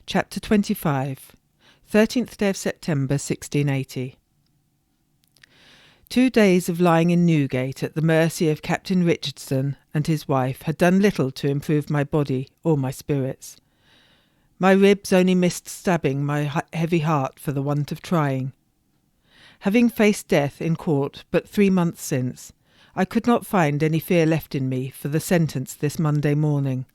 Chapter 25, 13th day of September 1680. 2 days of lying in Newgate at the mercy of Captain Richardson and his wife had done little to improve my body or my spirits. My ribs only missed stabbing my heavy heart for the want of trying. Having faced death in court but 3 months since, I could not find any fear left in me for the sentence this Monday morning.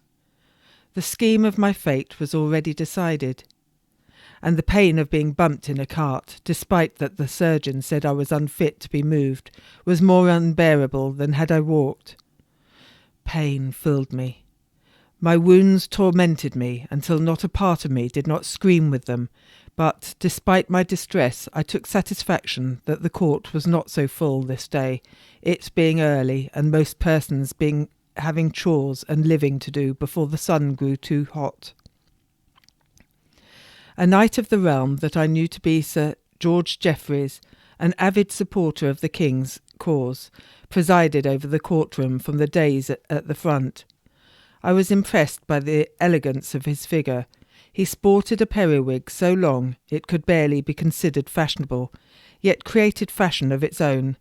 The scheme of my fate was already decided, and the pain of being bumped in a cart, despite that the surgeon said I was unfit to be moved, was more unbearable than had I walked. Pain filled me. My wounds tormented me until not a part of me did not scream with them, but, despite my distress, I took satisfaction that the court was not so full this day, it being early and most persons having chores and living to do before the sun grew too hot. A knight of the realm that I knew to be Sir George Jeffreys, an avid supporter of the King's cause, presided over the courtroom from the days at the front. I was impressed by the elegance of his figure. He sported a periwig so long it could barely be considered fashionable, yet created fashion of its own.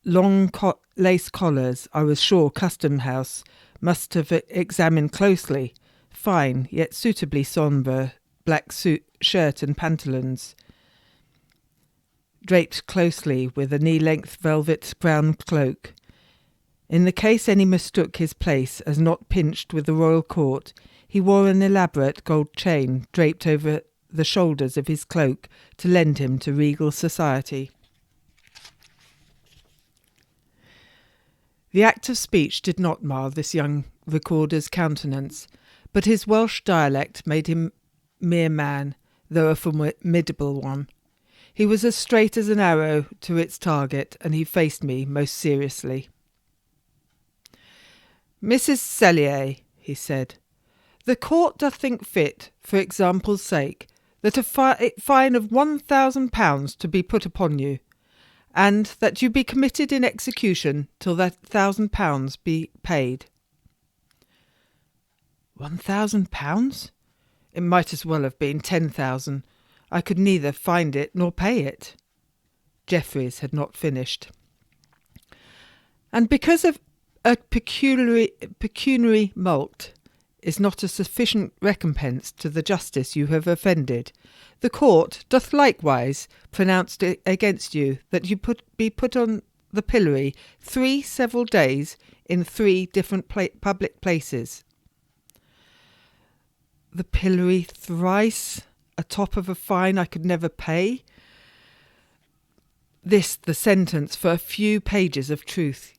Long lace collars, I was sure Custom House must have examined closely, fine yet suitably sombre black shirt and pantaloons, draped closely with a knee-length velvet brown cloak. In the case any mistook his place as not pinched with the royal court, he wore an elaborate gold chain draped over the shoulders of his cloak to lend him to regal society. The act of speech did not mar this young recorder's countenance, but his Welsh dialect made him mere man, though a formidable one. He was as straight as an arrow to its target, and he faced me most seriously. "Mrs. Cellier," he said, "the court doth think fit, for example's sake, that a fine of £1,000 to be put upon you, and that you be committed in execution till that £1,000 be paid." £1,000? It might as well have been 10,000. I could neither find it nor pay it. Jeffreys had not finished. "And because of a pecuniary mulct is not a sufficient recompense to the justice you have offended, the court doth likewise pronounce against you that you be put on the pillory 3 several days in 3 different public places." The pillory thrice, atop of a fine I could never pay. This the sentence for a few pages of truth.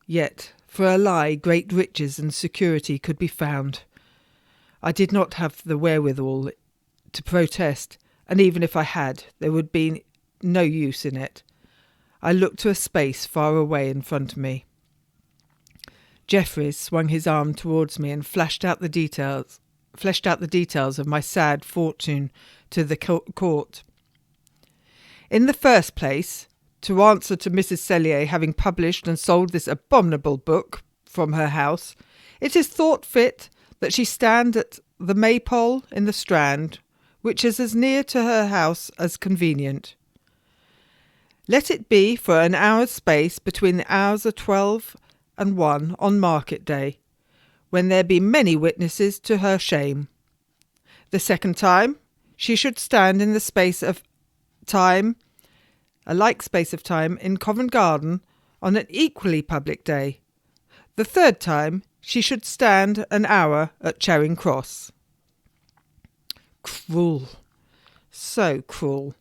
Yet for a lie great riches and security could be found. I did not have the wherewithal to protest, and even if I had, there would be no use in it. I looked to a space far away in front of me. Jeffreys swung his arm towards me and fleshed out the details of my sad fortune to the court. "In the first place, to answer to Mrs. Cellier having published and sold this abominable book from her house, it is thought fit that she stand at the Maypole in the Strand, which is as near to her house as convenient. Let it be for an hour's space between the hours of 12 and 1 on market day, when there be many witnesses to her shame. The second time, she should stand in the space of time, a like space of time, in Covent Garden on an equally public day. The third time, she should stand an hour at Charing Cross." Cruel. So cruel.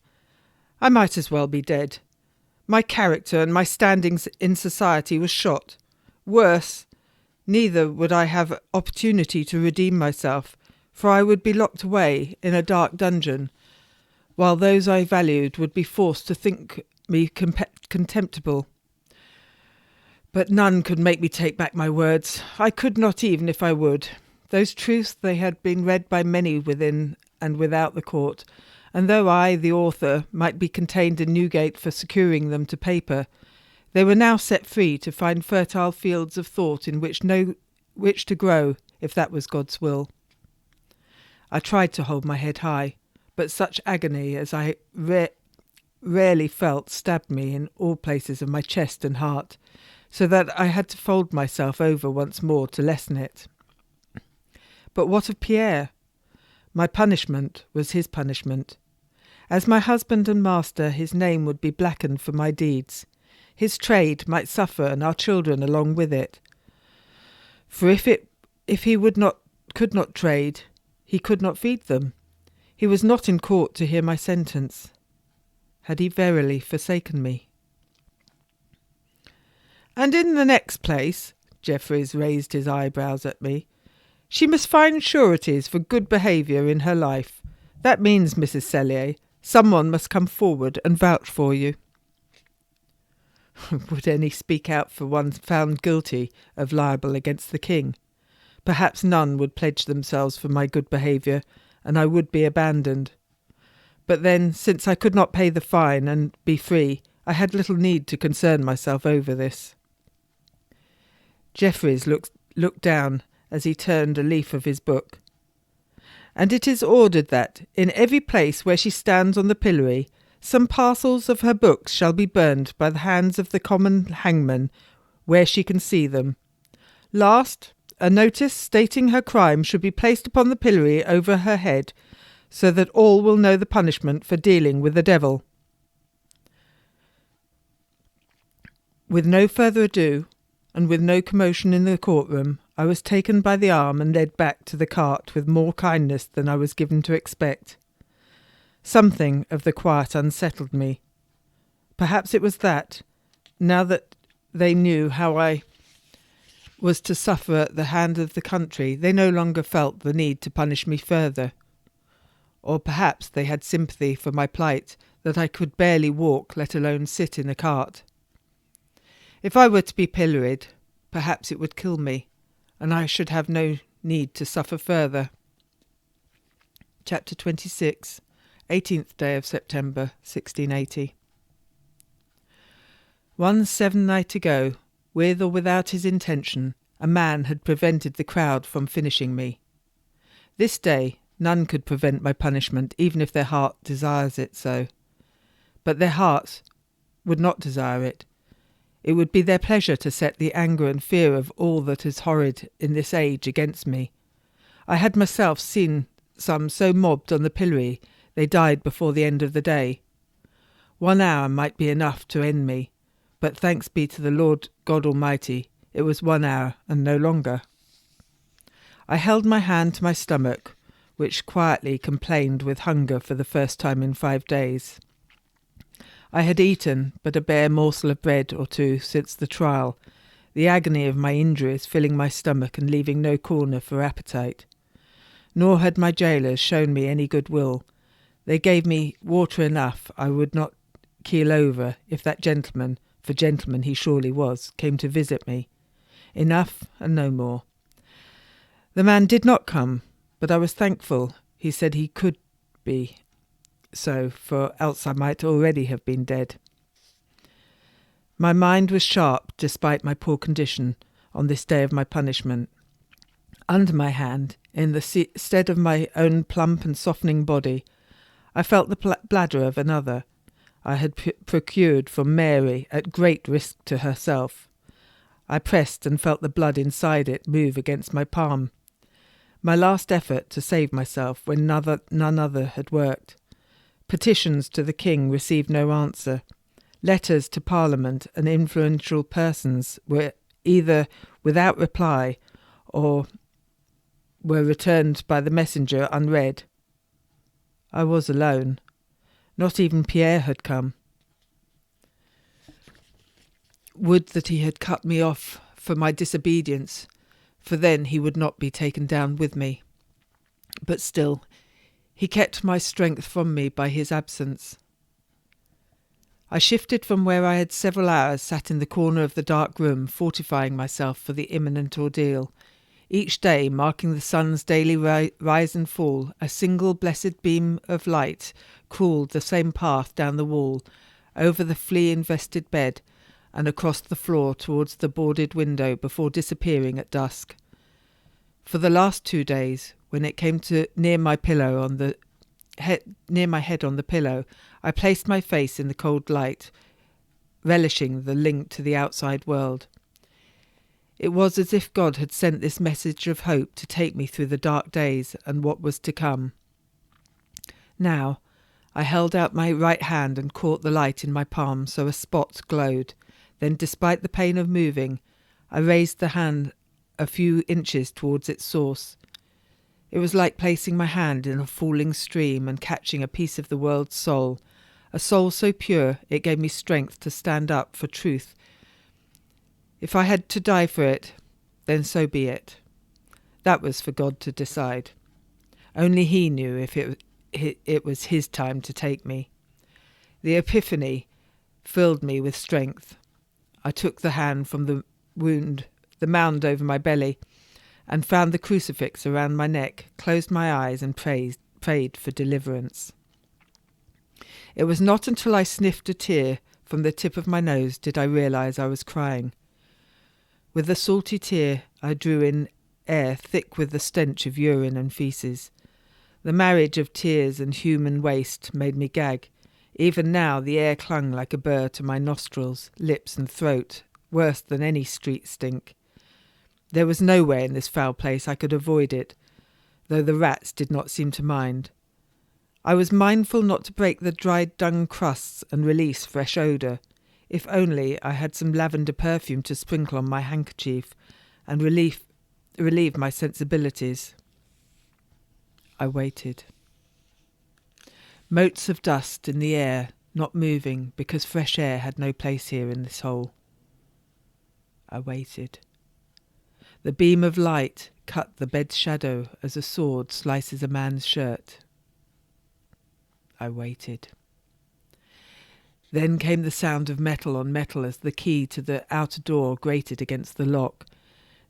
I might as well be dead. My character and my standings in society was shot. Worse, neither would I have opportunity to redeem myself, for I would be locked away in a dark dungeon, while those I valued would be forced to think me contemptible. But none could make me take back my words. I could not even if I would. Those truths they had been read by many within and without the court, and though I, the author, might be contained in Newgate for securing them to paper, they were now set free to find fertile fields of thought in which to grow, if that was God's will. I tried to hold my head high, but such agony as I rarely felt stabbed me in all places of my chest and heart, so that I had to fold myself over once more to lessen it. But what of Pierre? My punishment was his punishment. As my husband and master, his name would be blackened for my deeds. His trade might suffer, and our children along with it. For if he could not trade, he could not feed them. He was not in court to hear my sentence. Had he verily forsaken me? And in the next place, Jeffreys raised his eyebrows at me, she must find sureties for good behaviour in her life. That means, Mrs. Cellier, someone must come forward and vouch for you. Would any speak out for one found guilty of libel against the king? Perhaps none would pledge themselves for my good behaviour, and I would be abandoned. But then, since I could not pay the fine and be free, I had little need to concern myself over this. Jeffreys looked down as he turned a leaf of his book. And it is ordered that, in every place where she stands on the pillory, some parcels of her books shall be burned by the hands of the common hangman, where she can see them. Last, a notice stating her crime should be placed upon the pillory over her head, so that all will know the punishment for dealing with the devil. With no further ado, and with no commotion in the courtroom, I was taken by the arm and led back to the cart with more kindness than I was given to expect. Something of the quiet unsettled me. Perhaps it was that, now that they knew how I was to suffer at the hand of the country, they no longer felt the need to punish me further. Or perhaps they had sympathy for my plight, that I could barely walk, let alone sit in a cart. If I were to be pilloried, perhaps it would kill me, and I should have no need to suffer further. Chapter 26, 18th day of September, 1680. 1 7 ago, with or without his intention, a man had prevented the crowd from finishing me. This day, none could prevent my punishment, even if their heart desires it so. But their hearts would not desire it. It would be their pleasure to set the anger and fear of all that is horrid in this age against me. I had myself seen some so mobbed on the pillory they died before the end of the day. 1 hour might be enough to end me, but thanks be to the Lord God Almighty, it was 1 hour and no longer. I held my hand to my stomach, which quietly complained with hunger for the first time in 5 days. I had eaten but a bare morsel of bread or two since the trial, the agony of my injuries filling my stomach and leaving no corner for appetite. Nor had my jailers shown me any goodwill. They gave me water enough I would not keel over if that gentleman, for gentleman he surely was, came to visit me. Enough and no more. The man did not come, but I was thankful. He said he could be so, for else I might already have been dead. My mind was sharp, despite my poor condition, on this day of my punishment. Under my hand, in the stead of my own plump and softening body, I felt the bladder of another. I had procured from Mary at great risk to herself. I pressed and felt the blood inside it move against my palm. My last effort to save myself when none other had worked. Petitions to the king received no answer. Letters to Parliament and influential persons were either without reply or were returned by the messenger unread. I was alone. Not even Pierre had come. Would that he had cut me off for my disobedience, for then he would not be taken down with me. But still, he kept my strength from me by his absence. I shifted from where I had several hours sat in the corner of the dark room, fortifying myself for the imminent ordeal. Each day, marking the sun's daily rise and fall, a single blessed beam of light crawled the same path down the wall, over the flea-infested bed, and across the floor towards the boarded window before disappearing at dusk. For the last 2 days, when it came to near my head on the pillow, I placed my face in the cold light, relishing the link to the outside world. It was as if God had sent this message of hope to take me through the dark days and what was to come. Now, I held out my right hand and caught the light in my palm so a spot glowed. Then, despite the pain of moving, I raised the hand a few inches towards its source. It was like placing my hand in a falling stream and catching a piece of the world's soul, a soul so pure it gave me strength to stand up for truth. If I had to die for it, then so be it. That was for God to decide. Only He knew if it was His time to take me. The epiphany filled me with strength. I took the hand from the mound over my belly, and found the crucifix around my neck, closed my eyes and prayed for deliverance. It was not until I sniffed a tear from the tip of my nose did I realise I was crying. With a salty tear, I drew in air thick with the stench of urine and faeces. The marriage of tears and human waste made me gag. Even now the air clung like a burr to my nostrils, lips and throat, worse than any street stink. There was no way in this foul place I could avoid it, though the rats did not seem to mind. I was mindful not to break the dried dung crusts and release fresh odour. If only I had some lavender perfume to sprinkle on my handkerchief and relieve my sensibilities. I waited. Motes of dust in the air, not moving because fresh air had no place here in this hole. I waited. The beam of light cut the bed's shadow as a sword slices a man's shirt. I waited. Then came the sound of metal on metal as the key to the outer door grated against the lock.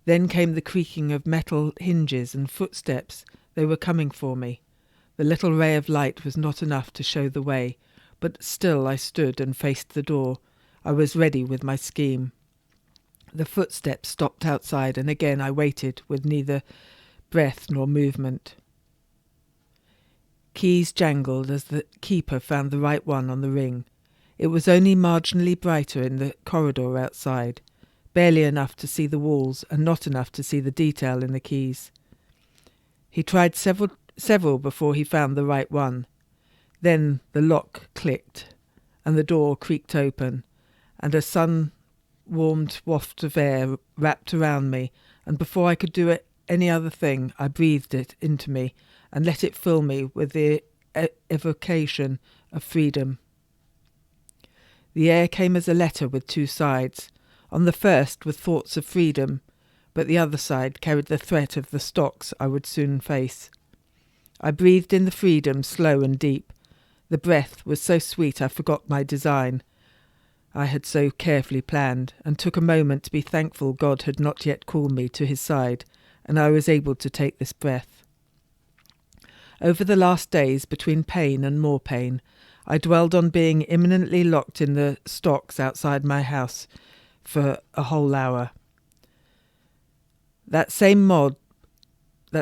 Then came the creaking of metal hinges and footsteps. They were coming for me. The little ray of light was not enough to show the way, but still I stood and faced the door. I was ready with my scheme. The footsteps stopped outside, and again I waited with neither breath nor movement. Keys jangled as the keeper found the right one on the ring. It was only marginally brighter in the corridor outside, barely enough to see the walls and not enough to see the detail in the keys. He tried several before he found the right one. Then the lock clicked and the door creaked open, and a sun-warmed waft of air wrapped around me, and before I could do any other thing, I breathed it into me and let it fill me with the evocation of freedom. The air came as a letter with two sides. On the first were thoughts of freedom, but the other side carried the threat of the stocks I would soon face. I breathed in the freedom, slow and deep. The breath was so sweet I forgot my design I had so carefully planned, and took a moment to be thankful God had not yet called me to His side, and I was able to take this breath. Over the last days, between pain and more pain, I dwelled on being imminently locked in the stocks outside my house for a whole hour. That same mob at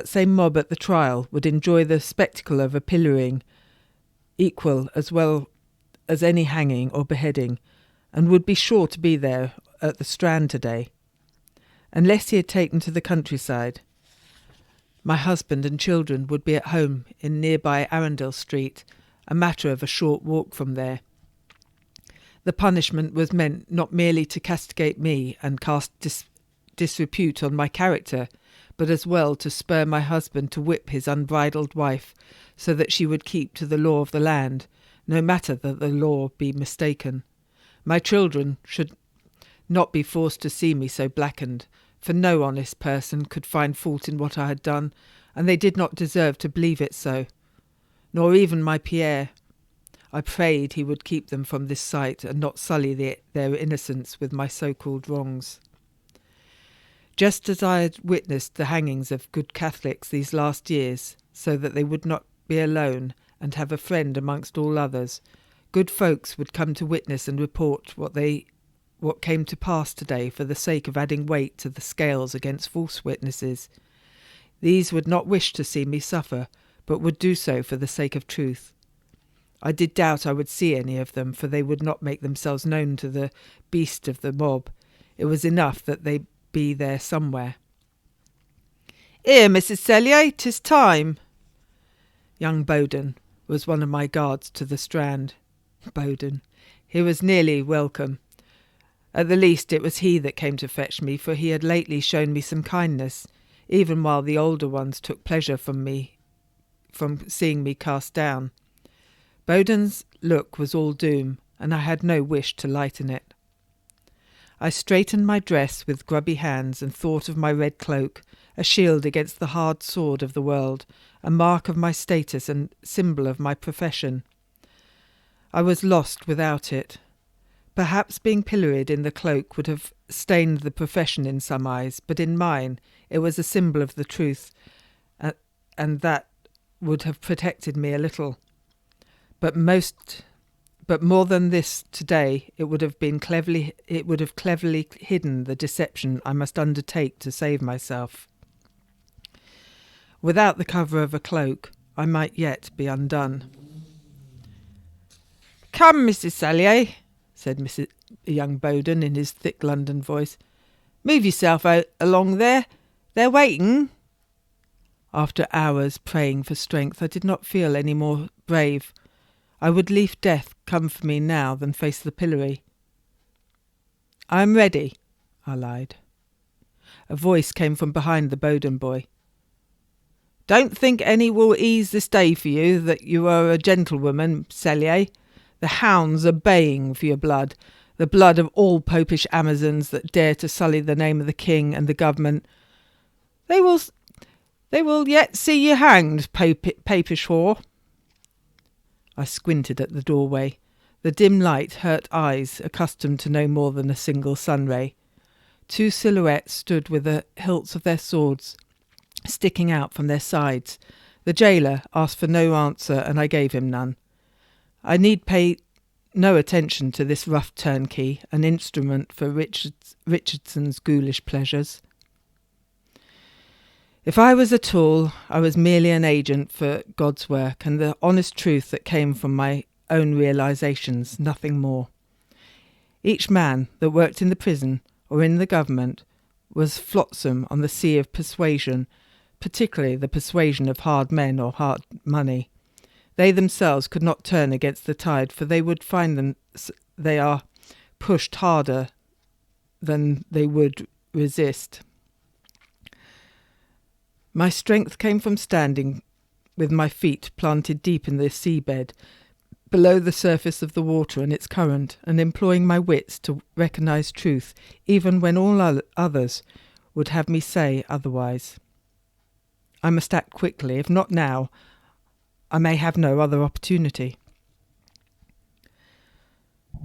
the trial would enjoy the spectacle of a pillorying, equal as well as any hanging or beheading, and would be sure to be there at the Strand today, unless he had taken to the countryside. My husband and children would be at home in nearby Arundel Street, a matter of a short walk from there. The punishment was meant not merely to castigate me and cast disrepute on my character, but as well to spur my husband to whip his unbridled wife, so that she would keep to the law of the land, no matter that the law be mistaken. My children should not be forced to see me so blackened, for no honest person could find fault in what I had done, and they did not deserve to believe it so. Nor even my Pierre. I prayed he would keep them from this sight and not sully their innocence with my so-called wrongs. Just as I had witnessed the hangings of good Catholics these last years, so that they would not be alone and have a friend amongst all others, good folks would come to witness and report what came to pass today for the sake of adding weight to the scales against false witnesses. These would not wish to see me suffer, but would do so for the sake of truth. I did doubt I would see any of them, for they would not make themselves known to the beast of the mob. It was enough that they be there somewhere. "Here, Mrs. Cellier, 'tis time." Young Bowden was one of my guards to the Strand. Bowden. He was nearly welcome. At the least it was he that came to fetch me, for he had lately shown me some kindness, even while the older ones took pleasure from seeing me cast down. Bowden's look was all doom, and I had no wish to lighten it. I straightened my dress with grubby hands and thought of my red cloak, a shield against the hard sword of the world, a mark of my status and symbol of my profession. I was lost without it. Perhaps being pilloried in the cloak would have stained the profession in some eyes, but in mine it was a symbol of the truth, and that would have protected me a little. But more than this today, it would have cleverly hidden the deception I must undertake to save myself. Without the cover of a cloak, I might yet be undone. "Come, Mrs. Cellier," said young Bowden in his thick London voice. "Move yourself along there. They're waiting." After hours praying for strength, I did not feel any more brave. I would liefer death come for me now than face the pillory. "I am ready," I lied. A voice came from behind the Bowden boy. "Don't think any will ease this day for you, that you are a gentlewoman, Cellier. The hounds are baying for your blood, the blood of all Popish Amazons that dare to sully the name of the King and the government. They will yet see you hanged, Popish whore." I squinted at the doorway. The dim light hurt eyes accustomed to no more than a single sun-ray. Two silhouettes stood with the hilts of their swords sticking out from their sides. The jailer asked for no answer, and I gave him none. I need pay no attention to this rough turnkey, an instrument for Richardson's ghoulish pleasures. If I was at all, I was merely an agent for God's work, and the honest truth that came from my own realisations, nothing more. Each man that worked in the prison or in the government was flotsam on the sea of persuasion, particularly the persuasion of hard men or hard money. They themselves could not turn against the tide, for they would find they are pushed harder than they would resist. My strength came from standing with my feet planted deep in the seabed, below the surface of the water and its current, and employing my wits to recognise truth, even when all others would have me say otherwise. I must act quickly. If not now, I may have no other opportunity.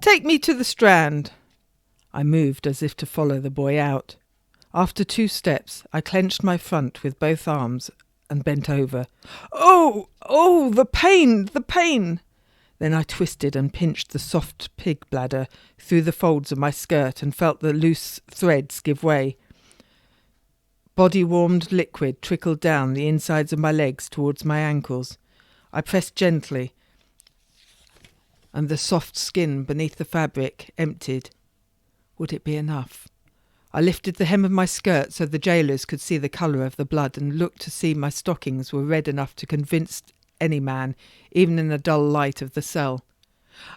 "Take me to the Strand." I moved as if to follow the boy out. After 2 steps, I clenched my front with both arms and bent over. Oh, the pain, the pain! Then I twisted and pinched the soft pig bladder through the folds of my skirt and felt the loose threads give way. Body-warmed liquid trickled down the insides of my legs towards my ankles. I pressed gently, and the soft skin beneath the fabric emptied. Would it be enough? I lifted the hem of my skirt so the jailers could see the colour of the blood, and looked to see my stockings were red enough to convince any man, even in the dull light of the cell.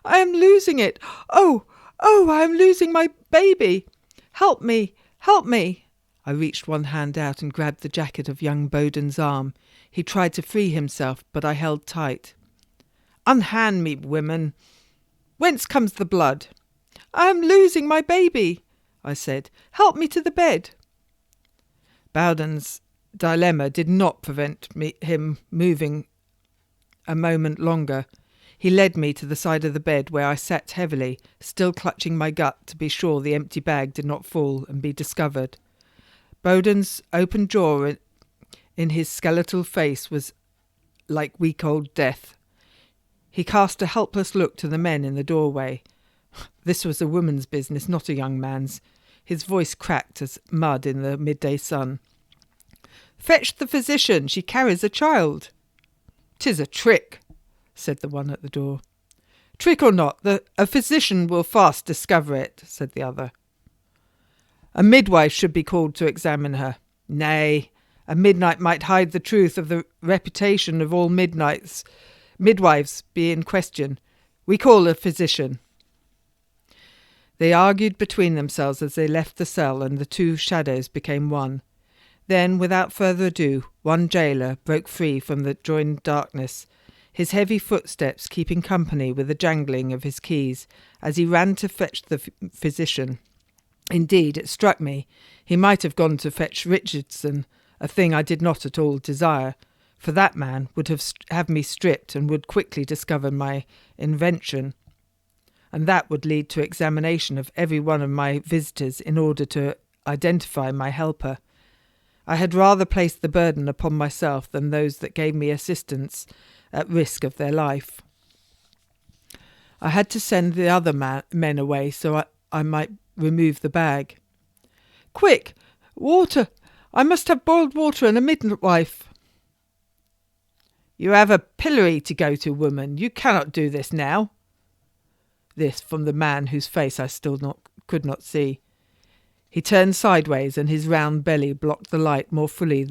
"I am losing it! Oh, I am losing my baby! Help me! Help me!" I reached one hand out and grabbed the jacket of young Bowden's arm. He tried to free himself, but I held tight. "Unhand me, women! Whence comes the blood?" "I am losing my baby," I said. "Help me to the bed." Bowden's dilemma did not prevent him moving a moment longer. He led me to the side of the bed, where I sat heavily, still clutching my gut to be sure the empty bag did not fall and be discovered. Bowden's open jaw in his skeletal face was like week-old death. He cast a helpless look to the men in the doorway. This was a woman's business, not a young man's. His voice cracked as mud in the midday sun. Fetch the physician, she carries a child. 'Tis a trick, said the one at the door. Trick or not, a physician will fast discover it, said the other. A midwife should be called to examine her. Nay, a midnight might hide the truth of the reputation of all midwives be in question. We call a physician. They argued between themselves as they left the cell, and the two shadows became one. Then, without further ado, one jailer broke free from the joined darkness, his heavy footsteps keeping company with the jangling of his keys as he ran to fetch the physician. Indeed, it struck me he might have gone to fetch Richardson, a thing I did not at all desire, for that man would have me stripped and would quickly discover my invention, and that would lead to examination of every one of my visitors in order to identify my helper. I had rather place the burden upon myself than those that gave me assistance at risk of their life. I had to send the other men away so I might remove the bag. Quick! Water! I must have boiled water and a midwife. You have a pillory to go to, woman. You cannot do this now. This from the man whose face I could not see. He turned sideways, and his round belly blocked the light more fully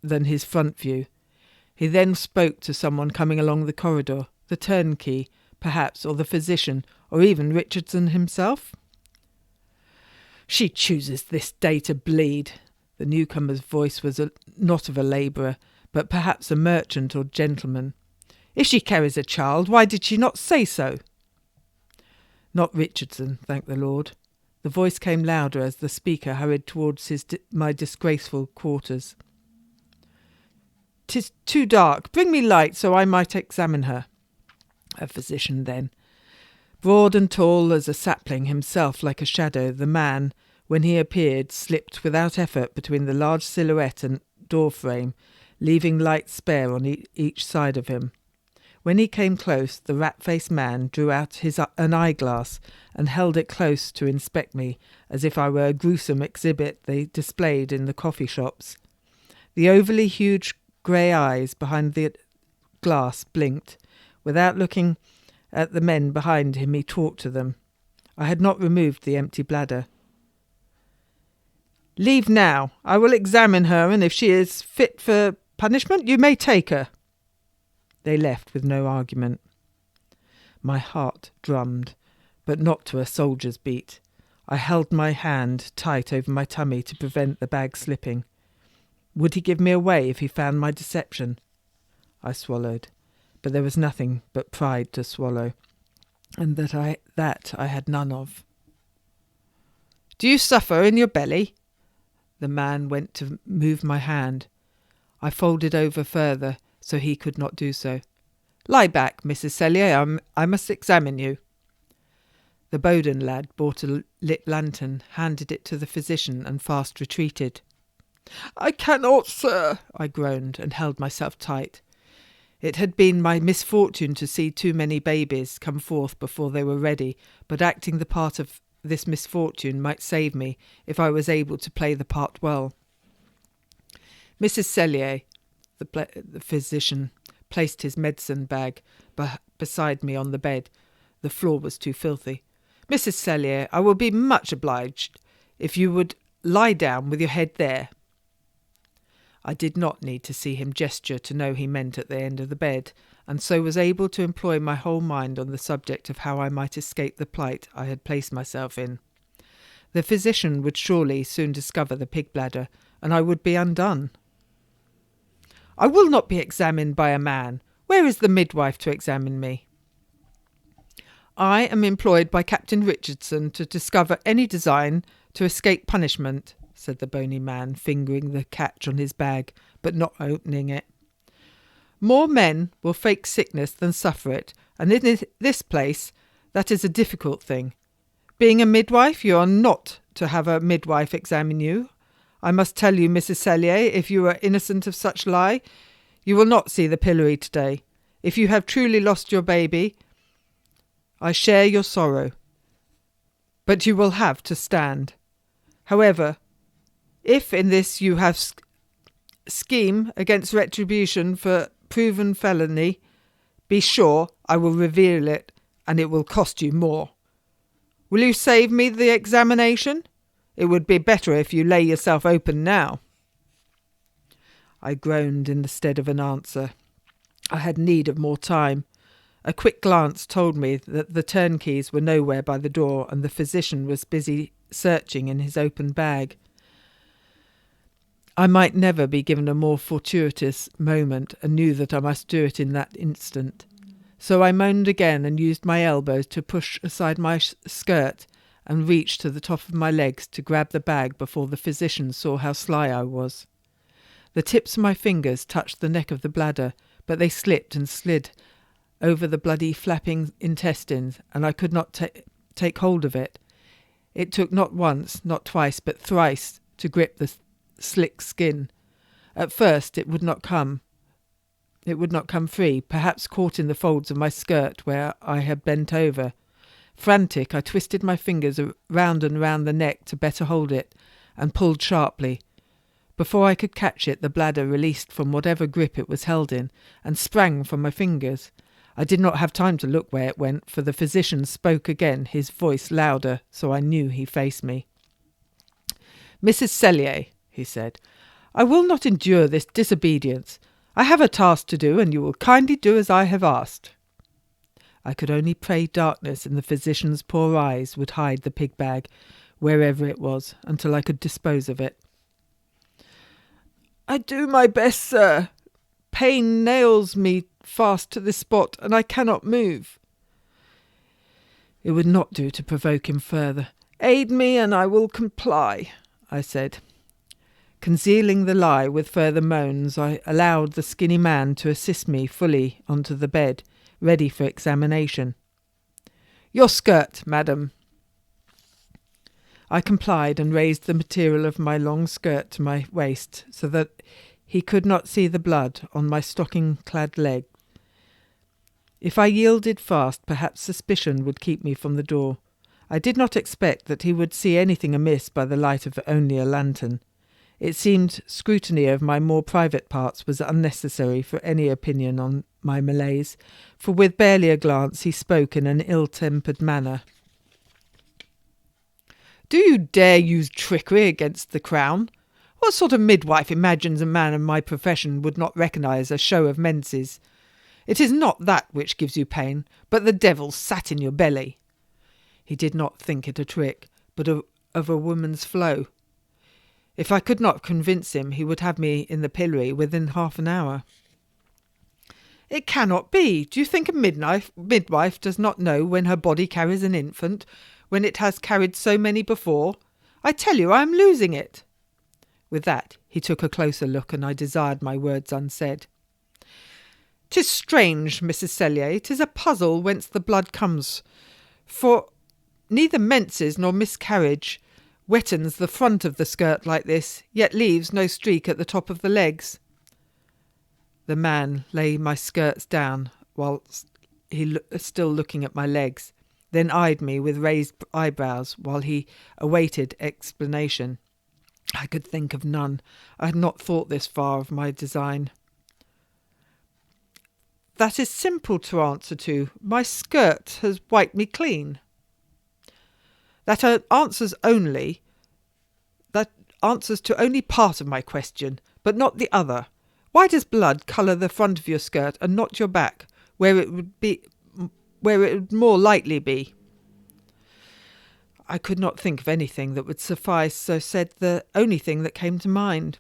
than his front view. He then spoke to someone coming along the corridor, the turnkey, perhaps, or the physician, or even Richardson himself. She chooses this day to bleed. The newcomer's voice was not of a labourer, but perhaps a merchant or gentleman. If she carries a child, why did she not say so? Not Richardson, thank the Lord. The voice came louder as the speaker hurried towards my disgraceful quarters. 'Tis too dark. Bring me light so I might examine her. A physician then. Broad and tall as a sapling, himself like a shadow, the man, when he appeared, slipped without effort between the large silhouette and door frame, leaving light spare on each side of him. When he came close, the rat-faced man drew out an eyeglass and held it close to inspect me, as if I were a gruesome exhibit they displayed in the coffee shops. The overly huge grey eyes behind the glass blinked. Without looking at the men behind him, he talked to them. I had not removed the empty bladder. Leave now. I will examine her, and if she is fit for punishment, you may take her. They left with no argument. My heart drummed, but not to a soldier's beat. I held my hand tight over my tummy to prevent the bag slipping. Would he give me away if he found my deception? I swallowed, but there was nothing but pride to swallow, and that I had none of. Do you suffer in your belly? The man went to move my hand. I folded over further, so he could not do so. Lie back, Mrs. Cellier, I must examine you. The Bowden lad brought a lit lantern, handed it to the physician, and fast retreated. I cannot, sir, I groaned, and held myself tight. It had been my misfortune to see too many babies come forth before they were ready, but acting the part of this misfortune might save me if I was able to play the part well. Mrs. Cellier, the physician, placed his medicine bag beside me on the bed. The floor was too filthy. Mrs. Cellier, I will be much obliged if you would lie down with your head there. I did not need to see him gesture to know he meant at the end of the bed, and so was able to employ my whole mind on the subject of how I might escape the plight I had placed myself in. The physician would surely soon discover the pig bladder, and I would be undone. I will not be examined by a man. Where is the midwife to examine me? I am employed by Captain Richardson to discover any design to escape punishment, said the bony man, fingering the catch on his bag, but not opening it. More men will fake sickness than suffer it, and in this place that is a difficult thing. Being a midwife, you are not to have a midwife examine you. I must tell you, Mrs. Cellier, if you are innocent of such lie, you will not see the pillory today. If you have truly lost your baby, I share your sorrow, but you will have to stand. However, if in this you have scheme against retribution for proven felony, be sure I will reveal it, and it will cost you more. Will you save me the examination? It would be better if you lay yourself open now." I groaned in the stead of an answer. I had need of more time. A quick glance told me that the turnkeys were nowhere by the door, and the physician was busy searching in his open bag. I might never be given a more fortuitous moment, and knew that I must do it in that instant. So I moaned again and used my elbows to push aside my skirt and reach to the top of my legs to grab the bag before the physician saw how sly I was. The tips of my fingers touched the neck of the bladder, but they slipped and slid over the bloody flapping intestines, and I could not take hold of it. It took not once, not twice, but thrice to grip the slick skin. At first it would not come free, perhaps caught in the folds of my skirt where I had bent over. Frantic, I twisted my fingers round and round the neck to better hold it, and pulled sharply. Before I could catch it, the bladder released from whatever grip it was held in, and sprang from my fingers. I did not have time to look where it went, for the physician spoke again, his voice louder, so I knew he faced me. "Mrs. Cellier," he said, "I will not endure this disobedience. I have a task to do, and you will kindly do as I have asked." I could only pray darkness in the physician's poor eyes would hide the pig bag, wherever it was, until I could dispose of it. "I do my best, sir. Pain nails me fast to this spot, and I cannot move." It would not do to provoke him further. "Aid me, and I will comply," I said. Concealing the lie with further moans, I allowed the skinny man to assist me fully onto the bed, ready for examination. "Your skirt, madam." I complied and raised the material of my long skirt to my waist so that he could not see the blood on my stocking-clad leg. If I yielded fast, perhaps suspicion would keep me from the door. I did not expect that he would see anything amiss by the light of only a lantern. It seemed scrutiny of my more private parts was unnecessary for any opinion on my malaise, for with barely a glance he spoke in an ill-tempered manner. "Do you dare use trickery against the Crown? What sort of midwife imagines a man of my profession would not recognise a show of menses? It is not that which gives you pain, but the devil sat in your belly." He did not think it a trick, but of a woman's flow. If I could not convince him, he would have me in the pillory within half an hour. "It cannot be. Do you think a midwife does not know when her body carries an infant, when it has carried so many before? I tell you I am losing it." With that he took a closer look, and I desired my words unsaid. "'Tis strange, Mrs. Cellier, 'tis a puzzle whence the blood comes, for neither menses nor miscarriage wettens the front of the skirt like this, yet leaves no streak at the top of the legs." The man lay my skirts down whilst he still looking at my legs, then eyed me with raised eyebrows while he awaited explanation. I could think of none. I had not thought this far of my design. "That is simple to answer to. My skirt has wiped me clean." That answers to only part of my question, but not the other. Why does blood colour the front of your skirt and not your back, where it would more likely be? I could not think of anything that would suffice, so said the only thing that came to mind.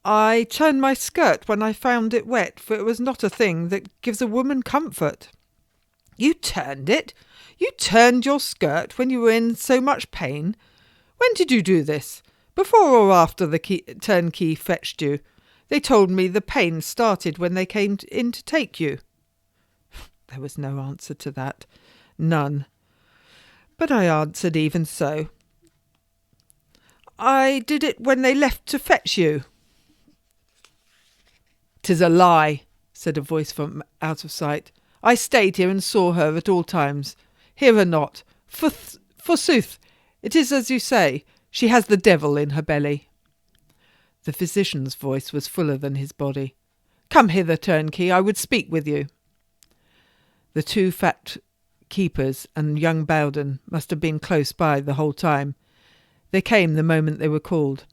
"I turned my skirt when I found it wet, for it was not a thing that gives a woman comfort." "You turned it? You turned your skirt when you were in so much pain? When did you do this? Before or after the turnkey fetched you? They told me the pain started when they came in to take you." There was no answer to that. None. But I answered even so. "I did it when they left to fetch you." "'Tis a lie," said a voice from out of sight. "I stayed here and saw her at all times. Hear her not. Forsooth, it is as you say. She has the devil in her belly." The physician's voice was fuller than his body. "Come hither, turnkey, I would speak with you." The two fat keepers and young Bowden must have been close by the whole time. They came the moment they were called.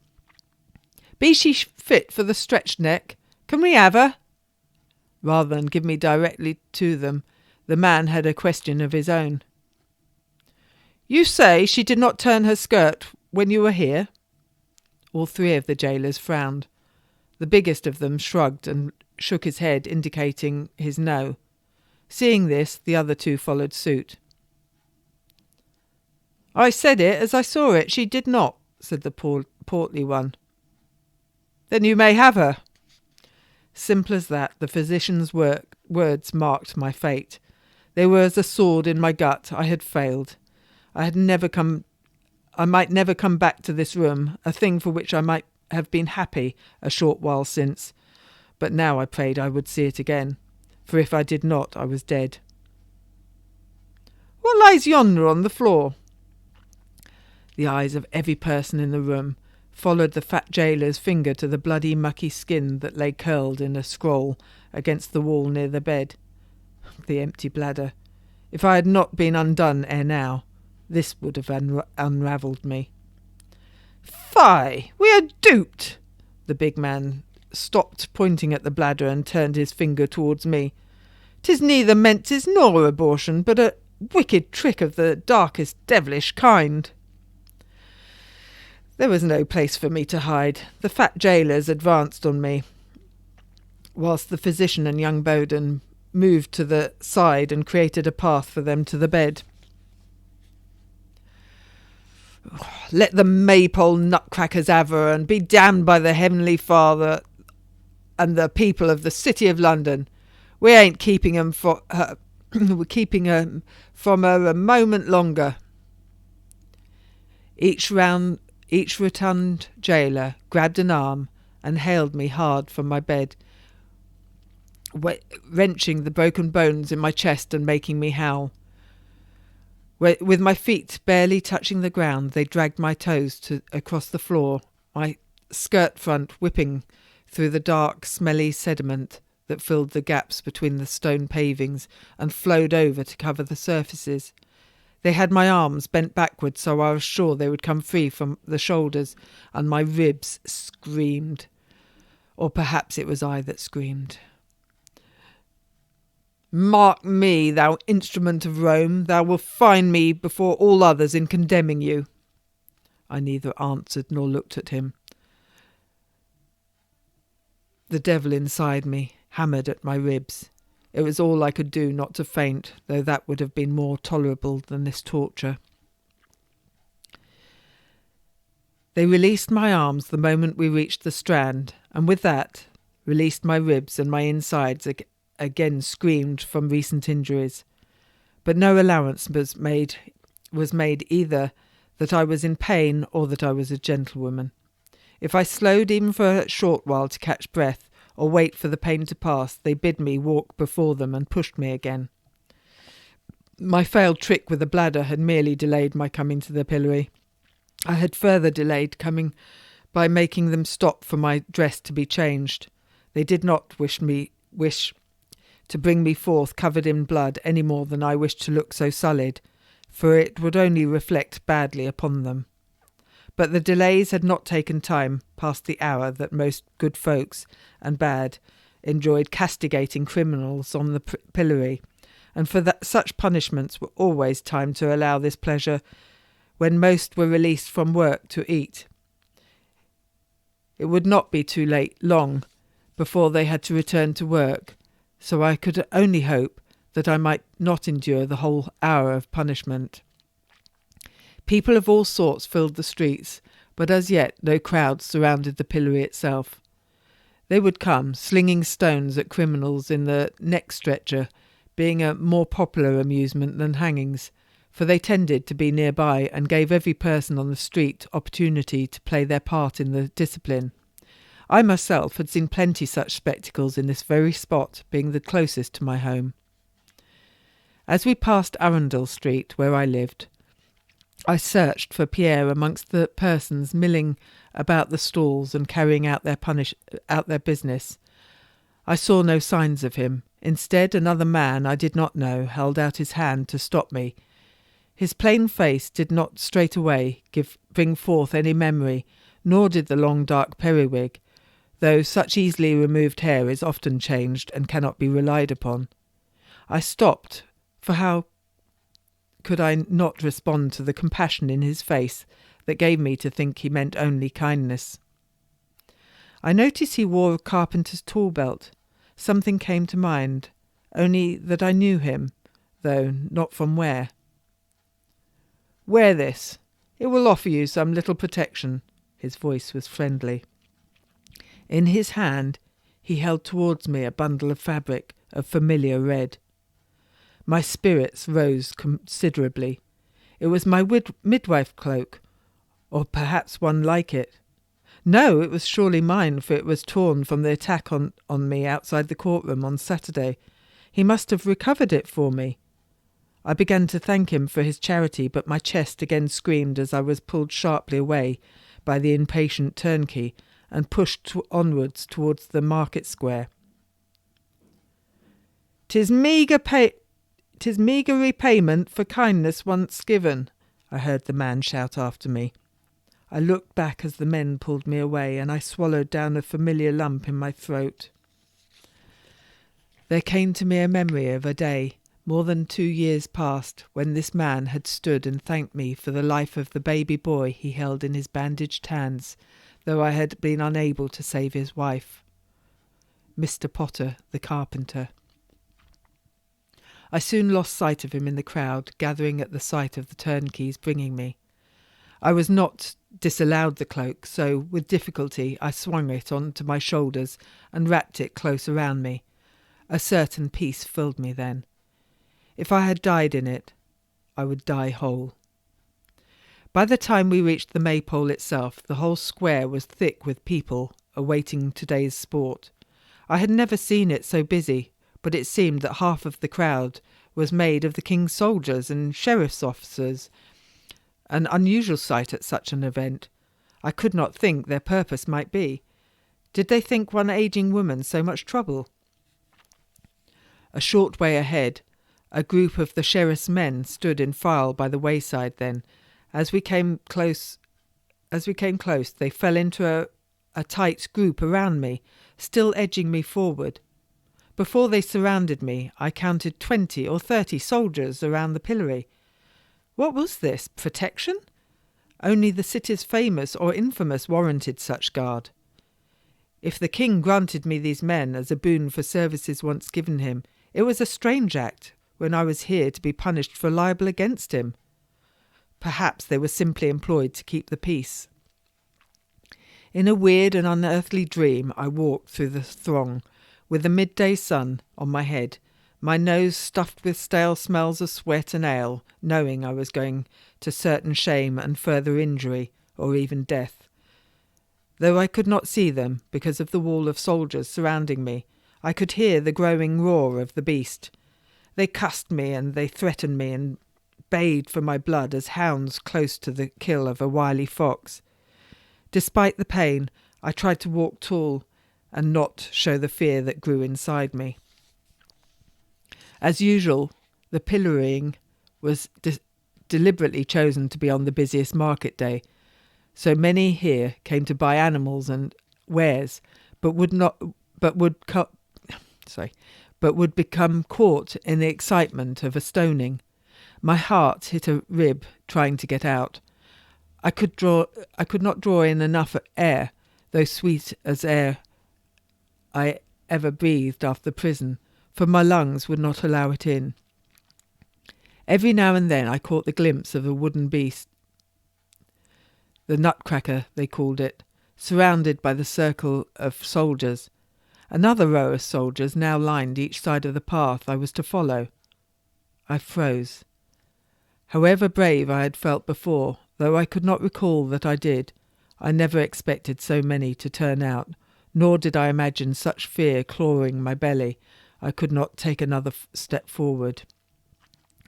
"Be she fit for the stretched neck? Can we have her?" Rather than give me directly to them, the man had a question of his own. "You say she did not turn her skirt when you were here?" All three of the jailers frowned. The biggest of them shrugged and shook his head, indicating his no. Seeing this, the other two followed suit. "I said it as I saw it. She did not," said the portly one. "Then you may have her." Simple as that, the physician's words marked my fate. They were as a sword in my gut. I had failed. I might never come back to this room, a thing for which I might have been happy a short while since. But now I prayed I would see it again, for if I did not, I was dead. "What lies yonder on the floor?" The eyes of every person in the room followed the fat jailer's finger to the bloody mucky skin that lay curled in a scroll against the wall near the bed. The empty bladder. If I had not been undone ere now, this would have unravelled me. "Fie! We are duped!" The big man stopped pointing at the bladder and turned his finger towards me. "'Tis neither menses nor abortion, but a wicked trick of the darkest devilish kind." There was no place for me to hide. The fat jailers advanced on me, whilst the physician and young Bowden moved to the side and created a path for them to the bed. "Let the maypole nutcrackers have her, and be damned by the Heavenly Father and the people of the City of London. We ain't keeping 'em for her. We're keeping her from her a moment longer." Each rotund jailer grabbed an arm and haled me hard from my bed, wrenching the broken bones in my chest and making me howl. With my feet barely touching the ground, they dragged my toes across the floor, my skirt front whipping through the dark, smelly sediment that filled the gaps between the stone pavings and flowed over to cover the surfaces. They had my arms bent backward, so I was sure they would come free from the shoulders, and my ribs screamed. Or perhaps it was I that screamed. "Mark me, thou instrument of Rome, thou wilt find me before all others in condemning you." I neither answered nor looked at him. The devil inside me hammered at my ribs. It was all I could do not to faint, though that would have been more tolerable than this torture. They released my arms the moment we reached the Strand, and with that released my ribs, and my insides again screamed from recent injuries. But no allowance was made either that I was in pain or that I was a gentlewoman. If I slowed even for a short while to catch breath or wait for the pain to pass, they bid me walk before them and pushed me again. My failed trick with the bladder had merely delayed my coming to the pillory. I had further delayed coming by making them stop for my dress to be changed. They did not wish to bring me forth covered in blood any more than I wished to look so sullied, for it would only reflect badly upon them. But the delays had not taken time past the hour that most good folks and bad enjoyed castigating criminals on the pillory, and for that such punishments were always time to allow this pleasure when most were released from work to eat. It would not be too long before they had to return to work, so I could only hope that I might not endure the whole hour of punishment. People of all sorts filled the streets, but as yet no crowds surrounded the pillory itself. They would come, slinging stones at criminals in the neck stretcher, being a more popular amusement than hangings, for they tended to be nearby and gave every person on the street opportunity to play their part in the discipline. I myself had seen plenty such spectacles in this very spot, being the closest to my home. As we passed Arundel Street, where I lived, I searched for Pierre amongst the persons milling about the stalls and carrying out their business. I saw no signs of him. Instead, another man I did not know held out his hand to stop me. His plain face did not straightway bring forth any memory, nor did the long dark periwig, though such easily removed hair is often changed and cannot be relied upon. I stopped, for how could I not respond to the compassion in his face that gave me to think he meant only kindness? I noticed he wore a carpenter's tool belt. Something came to mind, only that I knew him, though not from where. "Wear this. It will offer you some little protection." His voice was friendly. In his hand he held towards me a bundle of fabric of familiar red. My spirits rose considerably. It was my midwife cloak, or perhaps one like it. No, it was surely mine, for it was torn from the attack on me outside the courtroom on Saturday. He must have recovered it for me. I began to thank him for his charity, but my chest again screamed as I was pulled sharply away by the impatient turnkey and pushed onwards towards the market square. "'Tis meagre repayment for kindness once given," I heard the man shout after me. I looked back as the men pulled me away, and I swallowed down a familiar lump in my throat. There came to me a memory of a day, more than 2 years past, when this man had stood and thanked me for the life of the baby boy he held in his bandaged hands, though I had been unable to save his wife. Mr. Potter, the carpenter. I soon lost sight of him in the crowd, gathering at the sight of the turnkeys bringing me. I was not disallowed the cloak, so with difficulty I swung it onto my shoulders and wrapped it close around me. A certain peace filled me then. If I had died in it, I would die whole. By the time we reached the maypole itself, the whole square was thick with people awaiting today's sport. I had never seen it so busy, but it seemed that half of the crowd was made of the king's soldiers and sheriff's officers, an unusual sight at such an event. I could not think their purpose might be. Did they think one ageing woman so much trouble? A short way ahead, a group of the sheriff's men stood in file by the wayside then. As we came close, they fell into a tight group around me, still edging me forward. Before they surrounded me, I counted 20 or 30 soldiers around the pillory. What was this? Protection? Only the city's famous or infamous warranted such guard. If the king granted me these men as a boon for services once given him, it was a strange act when I was here to be punished for libel against him. Perhaps they were simply employed to keep the peace. In a weird and unearthly dream I walked through the throng, with the midday sun on my head, my nose stuffed with stale smells of sweat and ale, knowing I was going to certain shame and further injury, or even death. Though I could not see them because of the wall of soldiers surrounding me, I could hear the growing roar of the beast. They cussed me and they threatened me and bayed for my blood as hounds close to the kill of a wily fox. Despite the pain, I tried to walk tall and not show the fear that grew inside me. As usual, the pillorying was deliberately chosen to be on the busiest market day, so many here came to buy animals and wares, but would become caught in the excitement of a stoning. My heart hit a rib trying to get out. I could not draw in enough air, though sweet as air I ever breathed after prison, for my lungs would not allow it in. Every now and then I caught the glimpse of a wooden beast, the nutcracker they called it, surrounded by the circle of soldiers. Another row of soldiers now lined each side of the path I was to follow. I froze. However brave I had felt before, though I could not recall that I did, I never expected so many to turn out, nor did I imagine such fear clawing my belly I could not take another step forward.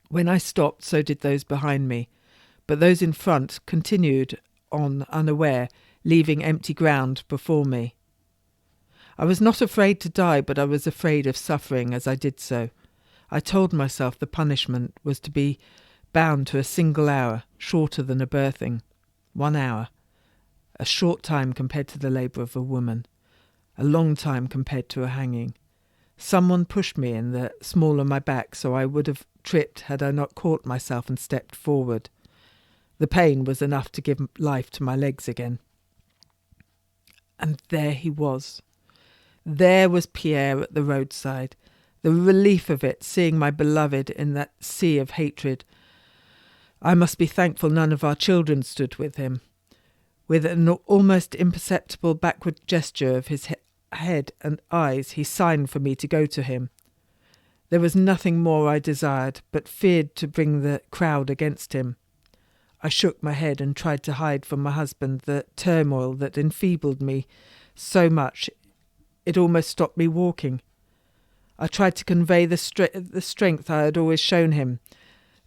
When I stopped, so did those behind me, but those in front continued on unaware, leaving empty ground before me. I was not afraid to die, but I was afraid of suffering as I did so. I told myself the punishment was to be bound to a single hour, shorter than a birthing. 1 hour. A short time compared to the labour of a woman. A long time compared to a hanging. Someone pushed me in the small of my back, so I would have tripped had I not caught myself and stepped forward. The pain was enough to give life to my legs again. And there he was. There was Pierre at the roadside. The relief of it, seeing my beloved in that sea of hatred. I must be thankful none of our children stood with him. With an almost imperceptible backward gesture of his head and eyes, he signed for me to go to him. There was nothing more I desired, but feared to bring the crowd against him. I shook my head and tried to hide from my husband the turmoil that enfeebled me so much it almost stopped me walking. I tried to convey the strength I had always shown him,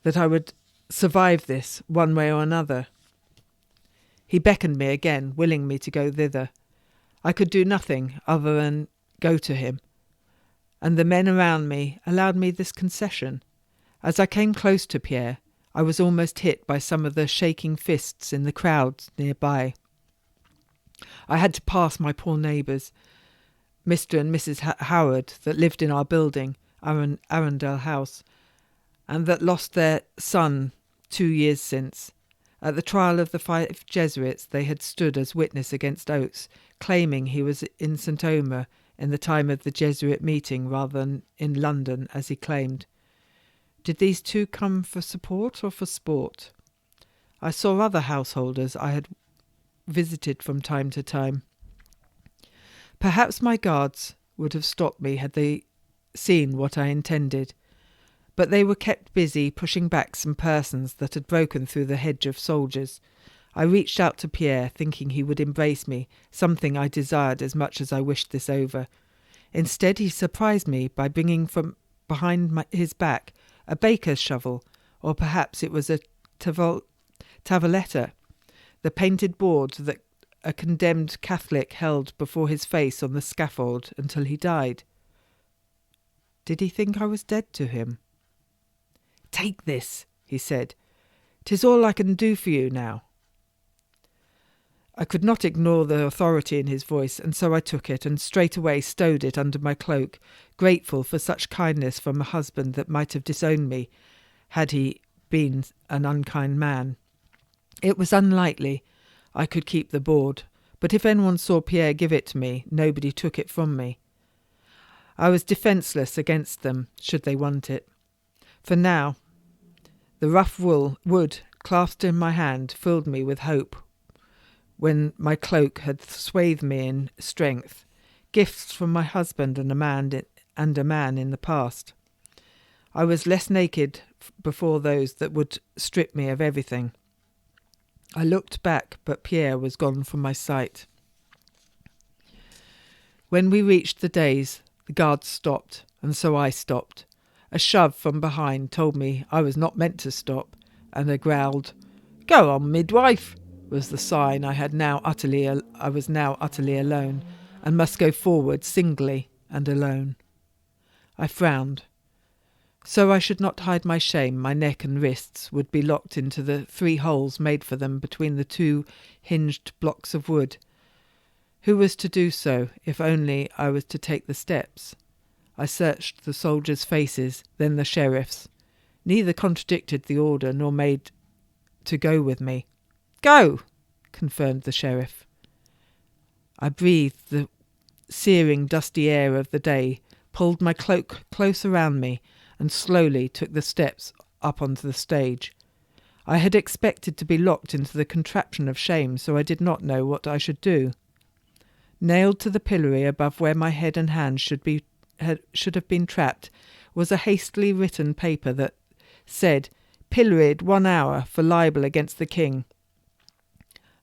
that I would survive this one way or another. He beckoned me again, willing me to go thither. I could do nothing other than go to him, and the men around me allowed me this concession. As I came close to Pierre, I was almost hit by some of the shaking fists in the crowds nearby. I had to pass my poor neighbours, Mr. and Mrs. Howard, that lived in our building, Arundel House, and that lost their son 2 years since. At the trial of the 5 Jesuits they had stood as witness against Oates, claiming he was in St. Omer in the time of the Jesuit meeting rather than in London, as he claimed. Did these two come for support or for sport? I saw other householders I had visited from time to time. Perhaps my guards would have stopped me had they seen what I intended, but they were kept busy pushing back some persons that had broken through the hedge of soldiers. I reached out to Pierre, thinking he would embrace me, something I desired as much as I wished this over. Instead, he surprised me by bringing from behind his back a baker's shovel, or perhaps it was a tavoletta, the painted board that a condemned Catholic held before his face on the scaffold until he died. Did he think I was dead to him? "Take this," he said. "'Tis all I can do for you now." I could not ignore the authority in his voice, and so I took it and straightway stowed it under my cloak, grateful for such kindness from a husband that might have disowned me had he been an unkind man. It was unlikely I could keep the board, but if anyone saw Pierre give it to me, nobody took it from me. I was defenceless against them, should they want it. For now, the rough wood clasped in my hand filled me with hope. When my cloak had swathed me in strength, gifts from my husband and a man in the past, I was less naked before those that would strip me of everything. I looked back, but Pierre was gone from my sight. When we reached the days, the guards stopped, and so I stopped. A shove from behind told me I was not meant to stop, and a growled, "Go on, midwife," was the sign I was now utterly alone, and must go forward singly and alone. I frowned. So I should not hide my shame, my neck and wrists would be locked into the 3 holes made for them between the 2 hinged blocks of wood. Who was to do so, if only I was to take the steps? I searched the soldiers' faces, then the sheriff's. Neither contradicted the order nor made to go with me. "Go," confirmed the sheriff. I breathed the searing, dusty air of the day, pulled my cloak close around me, and slowly took the steps up onto the stage. I had expected to be locked into the contraption of shame, so I did not know what I should do. Nailed to the pillory above where my head and hands should have been trapped was a hastily written paper that said, "Pilloried 1 hour for libel against the king."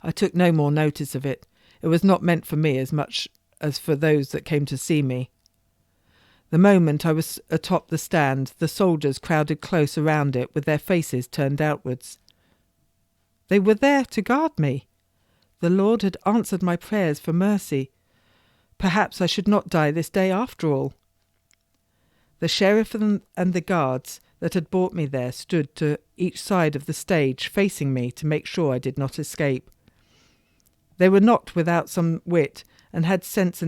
I took no more notice of it. It was not meant for me as much as for those that came to see me. The moment I was atop the stand, the soldiers crowded close around it with their faces turned outwards. They were there to guard me. The Lord had answered my prayers for mercy. Perhaps I should not die this day after all. The sheriff and the guards that had brought me there stood to each side of the stage, facing me to make sure I did not escape. They were not without some wit, and had sense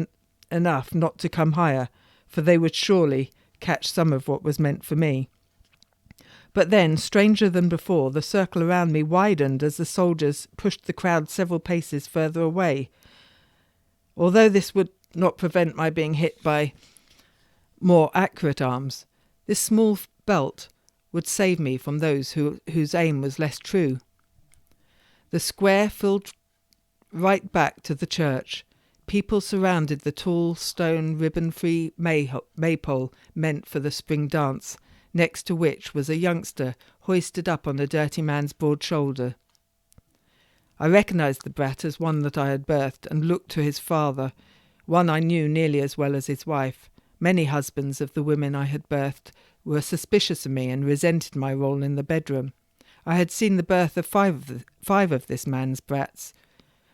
enough not to come higher, for they would surely catch some of what was meant for me. But then, stranger than before, the circle around me widened as the soldiers pushed the crowd several paces further away. Although this would not prevent my being hit by more accurate arms, this small belt would save me from those whose aim was less true. The square filled right back to the church. People surrounded the tall stone ribbon-free maypole meant for the spring dance, next to which was a youngster hoisted up on a dirty man's broad shoulder. I recognised the brat as one that I had birthed, and looked to his father, one I knew nearly as well as his wife. Many husbands of the women I had birthed were suspicious of me and resented my role in the bedroom. I had seen the birth of five of this man's brats.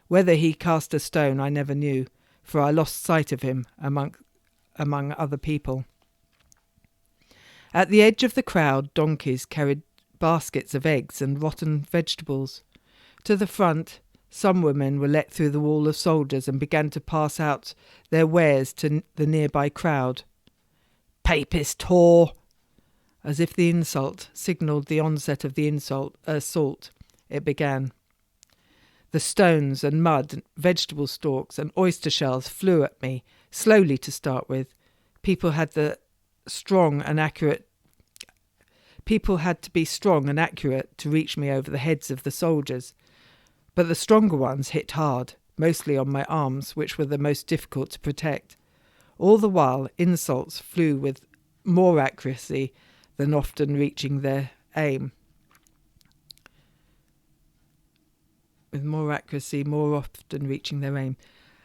Whether he cast a stone I never knew, for I lost sight of him among other people. At the edge of the crowd, donkeys carried baskets of eggs and rotten vegetables. To the front, some women were let through the wall of soldiers and began to pass out their wares to the nearby crowd. "Papist whore!" As if the insult signalled the onset of the assault, it began. The stones and mud, vegetable stalks and oyster shells flew at me, slowly to start with. People had to be strong and accurate to reach me over the heads of the soldiers. But the stronger ones hit hard, mostly on my arms, which were the most difficult to protect. All the while, insults flew with more accuracy than often reaching their aim.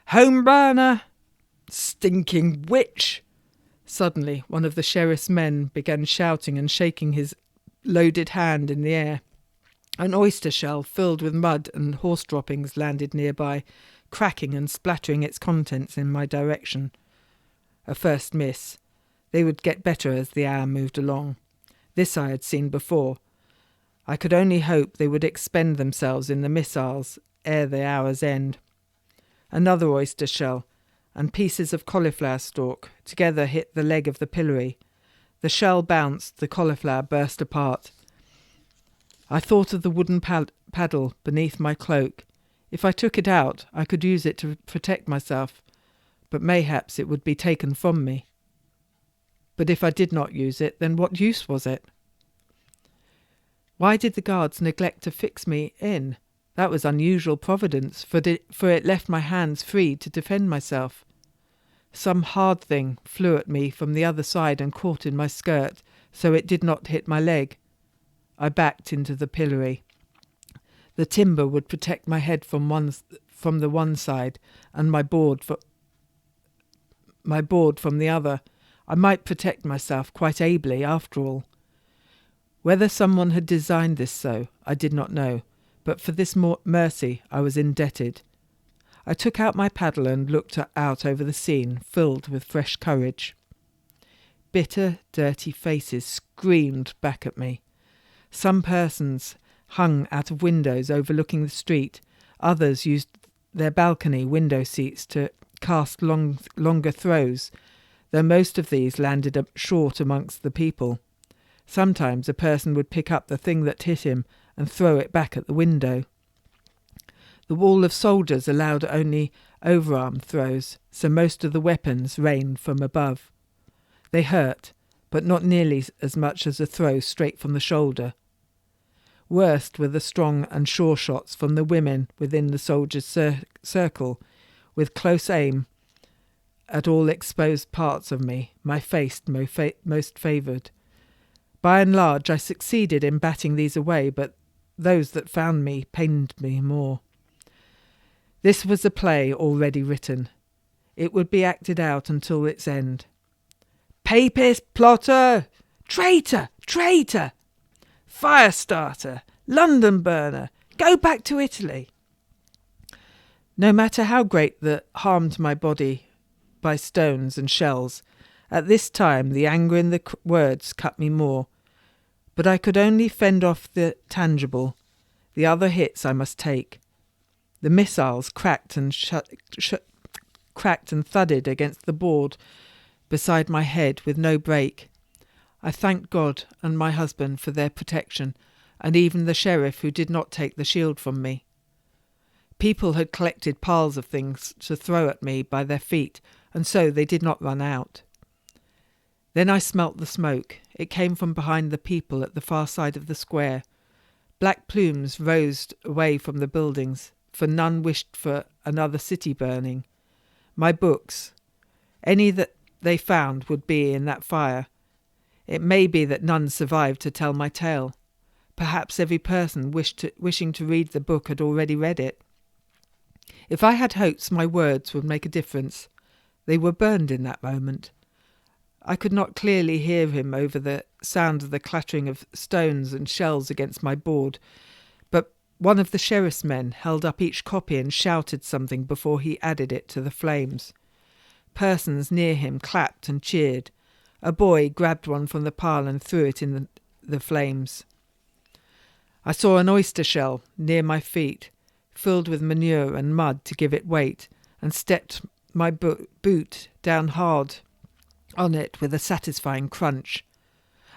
"Home burner! Stinking witch!" Suddenly, one of the sheriff's men began shouting and shaking his loaded hand in the air. An oyster shell filled with mud and horse droppings landed nearby, cracking and splattering its contents in my direction. A first miss. They would get better as the hour moved along. This I had seen before. I could only hope they would expend themselves in the missiles ere the hour's end. Another oyster shell and pieces of cauliflower stalk together hit the leg of the pillory. The shell bounced, the cauliflower burst apart. I thought of the wooden paddle beneath my cloak. If I took it out, I could use it to protect myself, but mayhaps it would be taken from me. But if I did not use it, then what use was it? Why did the guards neglect to fix me in? That was unusual providence, for it left my hands free to defend myself. Some hard thing flew at me from the other side and caught in my skirt, so it did not hit my leg. I backed into the pillory. The timber would protect my head from the one side, and my board from the other. I might protect myself quite ably, after all. Whether someone had designed this so, I did not know, but for this mercy I was indebted. I took out my paddle and looked out over the scene, filled with fresh courage. Bitter, dirty faces screamed back at me. Some persons hung out of windows overlooking the street. Others used their balcony window seats to cast longer throws, though most of these landed up short amongst the people. Sometimes a person would pick up the thing that hit him and throw it back at the window. The wall of soldiers allowed only overarm throws, so most of the weapons rained from above. They hurt, but not nearly as much as a throw straight from the shoulder. Worst were the strong and sure shots from the women within the soldiers' circle, with close aim at all exposed parts of me, my face most favoured. By and large I succeeded in batting these away, but those that found me pained me more. This was a play already written. It would be acted out until its end. "Papist plotter! Traitor! Traitor! Fire starter! London burner! Go back to Italy. No matter how great the harm to my body by stones and shells, at this time the anger in the words cut me more. But I could only fend off the tangible. The other hits I must take. The missiles cracked and thudded against the board beside my head with no break. I thanked God and my husband for their protection, and even the sheriff who did not take the shield from me. People had collected piles of things to throw at me by their feet, and so they did not run out. Then I smelt the smoke. It came from behind the people at the far side of the square. Black plumes rose away from the buildings, for none wished for another city burning. My books, any that they found, would be in that fire. It may be that none survived to tell my tale. Perhaps every person wishing to read the book had already read it. If I had hopes my words would make a difference, they were burned in that moment. I could not clearly hear him over the sound of the clattering of stones and shells against my board, but one of the sheriff's men held up each copy and shouted something before he added it to the flames. Persons near him clapped and cheered. A boy grabbed one from the pile and threw it in the flames. I saw an oyster shell near my feet, filled with manure and mud to give it weight, and stepped my boot down hard on it with a satisfying crunch.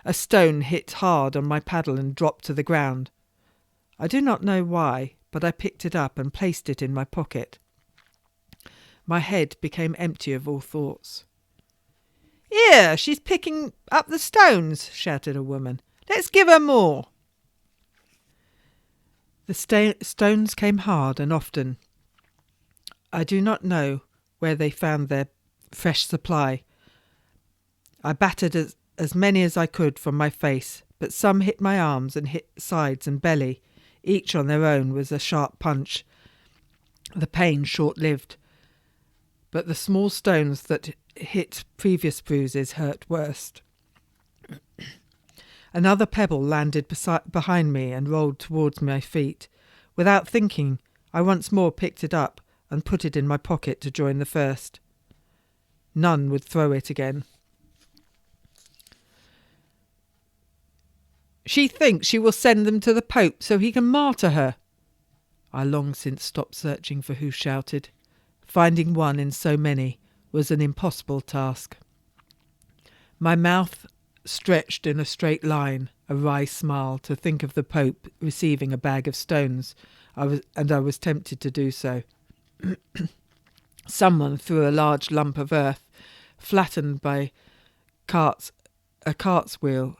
A stone hit hard on my paddle and dropped to the ground. I do not know why, but I picked it up and placed it in my pocket. My head became empty of all thoughts. "Here, she's picking up the stones," shouted a woman. "Let's give her more." The stones came hard and often. I do not know where they found their fresh supply. I battered as many as I could from my face, but some hit my arms and hit sides and belly. Each on their own was a sharp punch. The pain short-lived, but the small stones that hit previous bruises hurt worst. Another pebble landed behind me and rolled towards my feet. Without thinking, I once more picked it up and put it in my pocket to join the first. None would throw it again. "She thinks she will send them to the Pope so he can martyr her." I long since stopped searching for who shouted. Finding one in so many was an impossible task. My mouth stretched in a straight line, a wry smile, to think of the Pope receiving a bag of stones, I was tempted to do so. Someone threw a large lump of earth, flattened by a cart's wheel,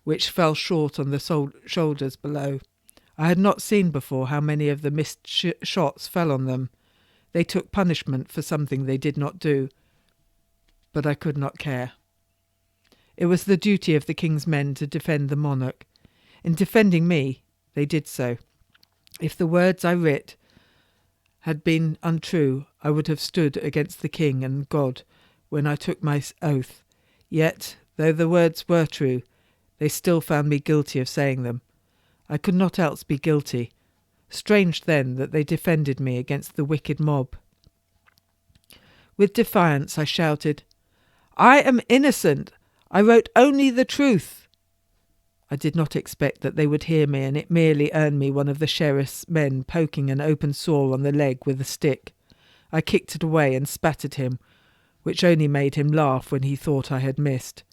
which fell short on the shoulders below. I had not seen before how many of the missed shots fell on them. They took punishment for something they did not do, but I could not care. It was the duty of the king's men to defend the monarch. In defending me, they did so. If the words I writ had been untrue, I would have stood against the king and God when I took my oath. Yet, though the words were true, they still found me guilty of saying them. I could not else be guilty. Strange then that they defended me against the wicked mob. With defiance I shouted, "I am innocent. I wrote only the truth." I did not expect that they would hear me, and it merely earned me one of the sheriff's men poking an open sore on the leg with a stick. I kicked it away and spat at him, which only made him laugh when he thought I had missed.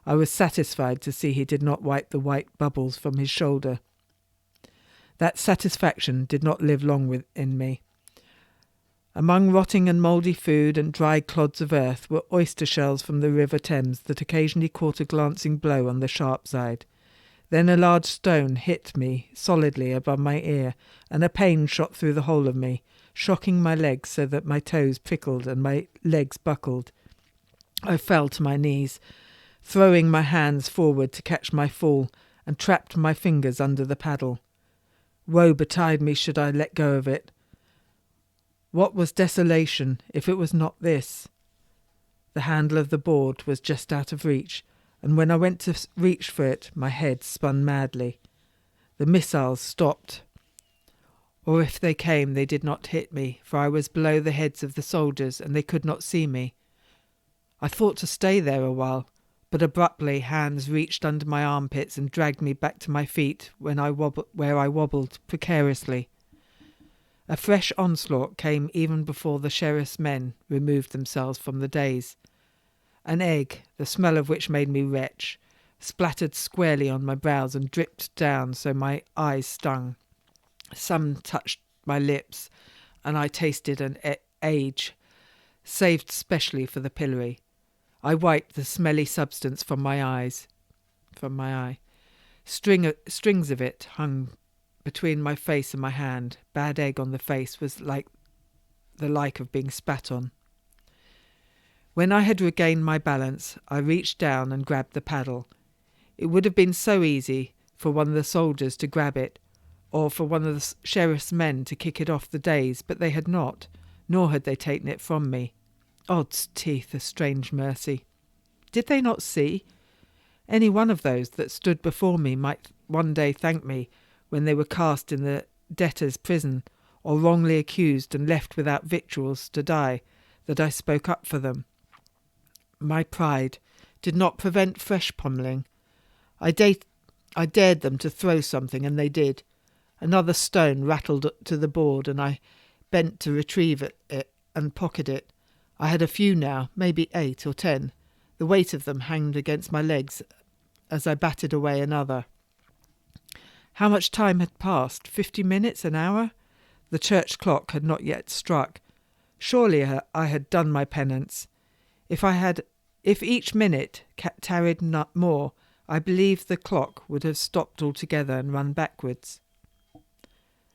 I was satisfied to see he did not wipe the white bubbles from his shoulder. That satisfaction did not live long within me. Among rotting and mouldy food and dry clods of earth were oyster shells from the River Thames that occasionally caught a glancing blow on the sharp side. Then a large stone hit me solidly above my ear, and a pain shot through the whole of me, shocking my legs so that my toes prickled and my legs buckled. I fell to my knees, throwing my hands forward to catch my fall, and trapped my fingers under the paddle. Woe betide me should I let go of it. What was desolation if it was not this? The handle of the board was just out of reach, and when I went to reach for it, my head spun madly. The missiles stopped. Or if they came, they did not hit me, for I was below the heads of the soldiers, and they could not see me. I thought to stay there a while, but abruptly hands reached under my armpits and dragged me back to my feet where I wobbled precariously. A fresh onslaught came even before the sheriff's men removed themselves from the dais. An egg, the smell of which made me retch, splattered squarely on my brows and dripped down so my eyes stung. Some touched my lips, and I tasted an age, saved specially for the pillory. I wiped the smelly substance from my eye. Strings of it hung between my face and my hand. Bad egg on the face was like of being spat on. When I had regained my balance, I reached down and grabbed the paddle. It would have been so easy for one of the soldiers to grab it, or for one of the sheriff's men to kick it off the dais, but they had not, nor had they taken it from me. Odds teeth, a strange mercy. Did they not see? Any one of those that stood before me might one day thank me when they were cast in the debtor's prison, or wrongly accused and left without victuals to die, that I spoke up for them. My pride did not prevent fresh pommelling. I dared them to throw something, and they did. Another stone rattled to the board, and I bent to retrieve it and pocket it. I had a few now, maybe 8 or 10. The weight of them hanged against my legs as I batted away another. How much time had passed? 50 minutes, an hour? The church clock had not yet struck. Surely I had done my penance. If each minute tarried not more, I believe the clock would have stopped altogether and run backwards.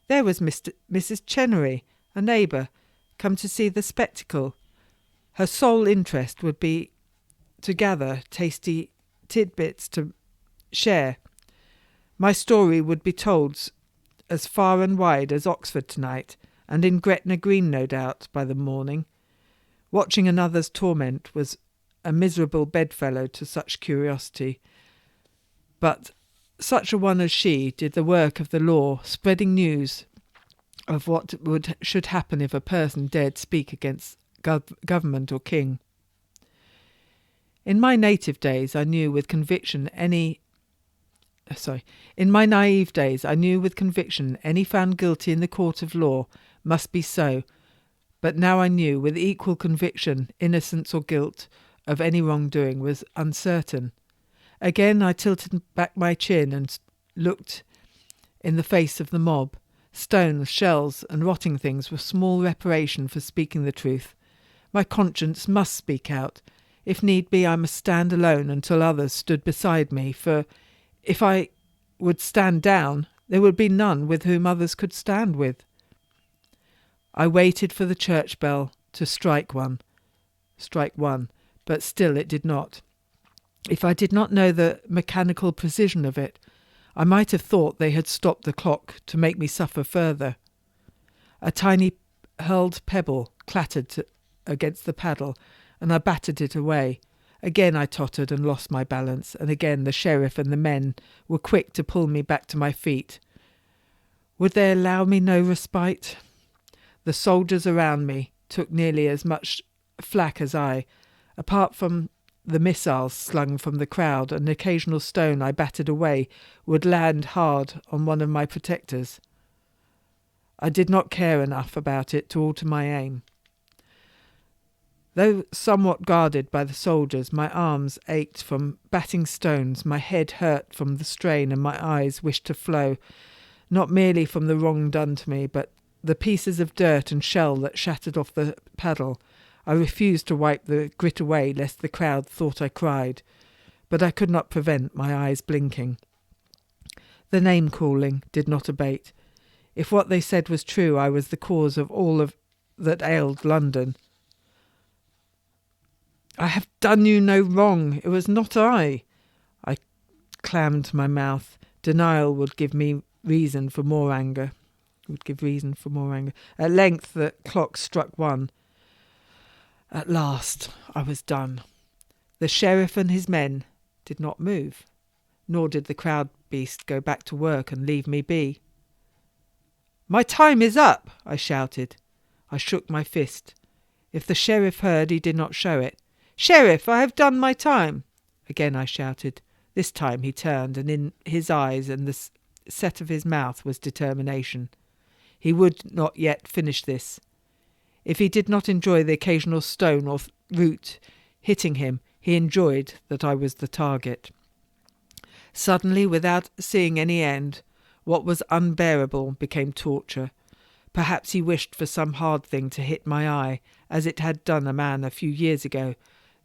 There was Mrs. Ch25, a neighbour, come to see the spectacle. Her sole interest would be to gather tasty tidbits to share. My story would be told as far and wide as Oxford tonight, and in Gretna Green, no doubt, by the morning. Watching another's torment was a miserable bedfellow to such curiosity, but such a one as she did the work of the law, spreading news of what should happen if a person dared speak against government or king. In my naive days, I knew with conviction any found guilty in the court of law must be so, but now I knew with equal conviction innocence or guilt of any wrongdoing was uncertain. Again I tilted back my chin and looked in the face of the mob. Stones, shells, and rotting things were small reparation for speaking the truth. My conscience must speak out. If need be, I must stand alone until others stood beside me, for if I would stand down, there would be none with whom others could stand with. I waited for the church bell to strike one, but still it did not. If I did not know the mechanical precision of it, I might have thought they had stopped the clock to make me suffer further. A tiny hurled pebble clattered against the paddle, and I battered it away. Again I tottered and lost my balance, and again the sheriff and the men were quick to pull me back to my feet. Would they allow me no respite? The soldiers around me took nearly as much flak as I. Apart from the missiles slung from the crowd, an occasional stone I battered away would land hard on one of my protectors. I did not care enough about it to alter my aim. Though somewhat guarded by the soldiers, my arms ached from batting stones, my head hurt from the strain, and my eyes wished to flow, not merely from the wrong done to me, but the pieces of dirt and shell that shattered off the paddle. I refused to wipe the grit away lest the crowd thought I cried, but I could not prevent my eyes blinking. The name-calling did not abate. If what they said was true, I was the cause of all that ailed London. I have done you no wrong. It was not I. I clammed my mouth. Denial would give reason for more anger. At length the clock struck 1. At last I was done. The sheriff and his men did not move, nor did the crowd beast go back to work and leave me be. "My time is up!" I shouted. I shook my fist. If the sheriff heard, he did not show it. "Sheriff, I have done my time!" Again I shouted. This time he turned, and in his eyes and the set of his mouth was determination. He would not yet finish this. If he did not enjoy the occasional stone or root hitting him, he enjoyed that I was the target. Suddenly, without seeing any end, what was unbearable became torture. Perhaps he wished for some hard thing to hit my eye, as it had done a man a few years ago.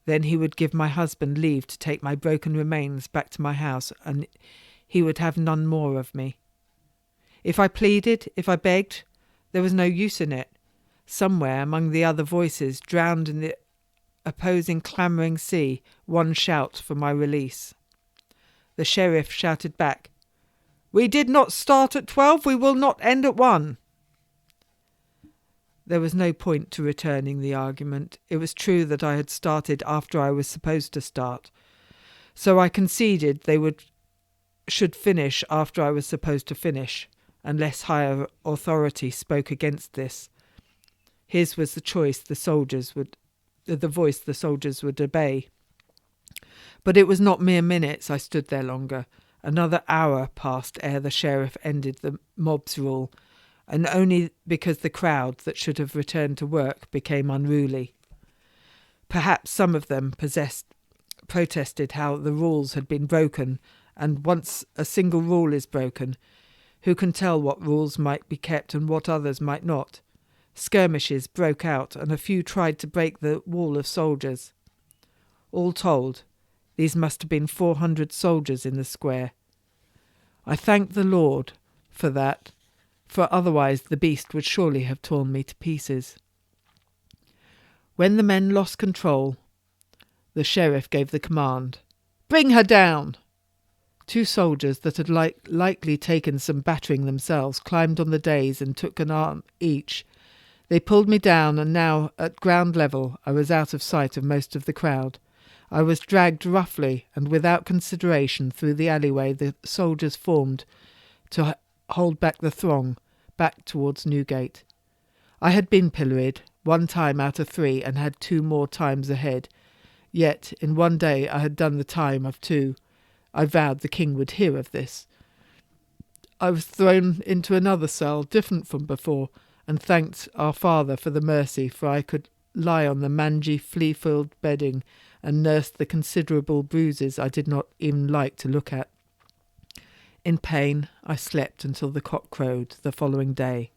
Then he would give my husband leave to take my broken remains back to my house, and he would have none more of me. If I pleaded, if I begged, there was no use in it. Somewhere among the other voices, drowned in the opposing clamouring sea, one shout for my release. The sheriff shouted back, "We did not start at 12, we will not end at 1. There was no point to returning the argument. It was true that I had started after I was supposed to start. So I conceded they should finish after I was supposed to finish, unless higher authority spoke against this. His was the voice the soldiers would obey. But it was not mere minutes I stood there longer. Another hour passed ere the sheriff ended the mob's rule, and only because the crowd that should have returned to work became unruly. Perhaps some of them protested how the rules had been broken, and once a single rule is broken, who can tell what rules might be kept and what others might not? Skirmishes broke out, and a few tried to break the wall of soldiers. All told, these must have been 400 soldiers in the square. I thanked the Lord for that, for otherwise the beast would surely have torn me to pieces. When the men lost control, the sheriff gave the command, "Bring her down!" 2 soldiers that had likely taken some battering themselves climbed on the dais and took an arm each. They pulled me down, and now, at ground level, I was out of sight of most of the crowd. I was dragged roughly and without consideration through the alleyway the soldiers formed to hold back the throng, back towards Newgate. I had been pilloried 1 time out of 3 and had 2 more times ahead. Yet in 1 day I had done the time of 2. I vowed the king would hear of this. I was thrown into another cell, different from before, and thanked our Father for the mercy, for I could lie on the mangy, flea-filled bedding and nurse the considerable bruises I did not even like to look at. In pain, I slept until the cock crowed the following day.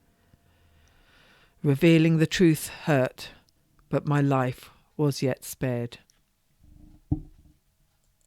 Revealing the truth hurt, but my life was yet spared.